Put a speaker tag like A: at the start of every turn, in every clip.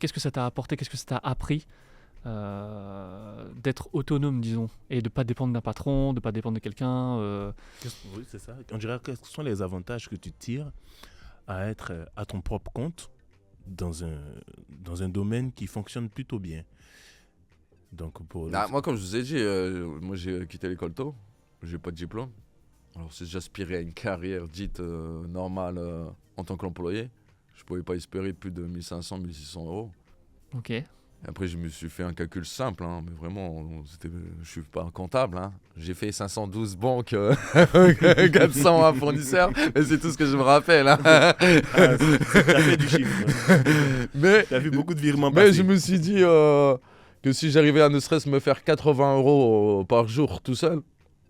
A: qu'est-ce que ça t'a apporté, qu'est-ce que ça t'a appris d'être autonome, disons, et de ne pas dépendre d'un patron, de ne pas dépendre de quelqu'un.
B: Oui, c'est ça. On dirait quels sont les avantages que tu tires à être à ton propre compte dans un domaine qui fonctionne plutôt bien. Donc pour
C: Moi, comme je vous ai dit, moi j'ai quitté l'école tôt, j'ai pas de diplôme. Alors si j'aspirais à une carrière dite normale en tant qu'employé, je pouvais pas espérer plus de 1500, 1600 euros.
A: Ok.
C: Et après, je me suis fait un calcul simple, hein, mais vraiment, je suis pas un comptable. Hein. J'ai fait 512 banques, 401 fournisseurs, et c'est tout ce que je me rappelle. Hein.
B: t'as fait du chiffre. T'as vu beaucoup de virements
C: Mais
B: passer.
C: je me suis dit que si j'arrivais à ne serait-ce me faire 80 euros par jour tout seul,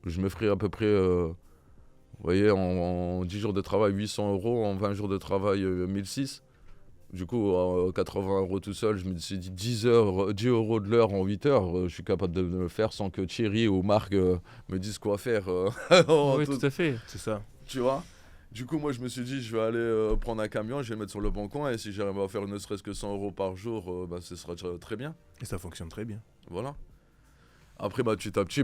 C: je me ferais à peu près, vous voyez, en 10 jours de travail, 800 euros, en 20 jours de travail, 1006. Du coup, 80 euros tout seul, je me suis dit 10 euros de l'heure en 8 heures, je suis capable de le faire sans que Thierry ou Marc me disent quoi faire.
A: Oui, tout à fait.
B: C'est ça.
C: Tu vois. Du coup, moi, je me suis dit, je vais aller prendre un camion, je vais le mettre sur le bon coin, et si j'arrive à faire ne serait-ce que 100 euros par jour, ce sera très bien.
B: Et ça fonctionne très bien.
C: Voilà. Après, petit à petit,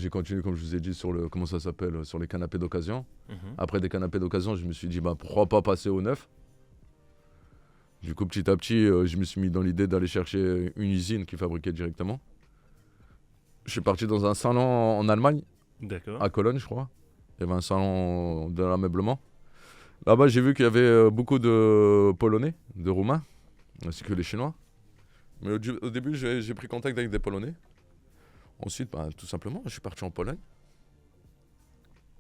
C: j'ai continué, comme je vous ai dit, sur comment ça s'appelle, sur les canapés d'occasion. Après des canapés d'occasion, je me suis dit, pourquoi pas passer au neuf. Du coup, petit à petit, je me suis mis dans l'idée d'aller chercher une usine qui fabriquait directement. Je suis parti dans un salon en Allemagne,
B: D'accord.
C: à Cologne, je crois. Il y avait un salon de l'ameublement. Là-bas, j'ai vu qu'il y avait beaucoup de Polonais, de Roumains, ainsi que les Chinois. Mais au début, j'ai pris contact avec des Polonais. Ensuite, tout simplement, je suis parti en Pologne.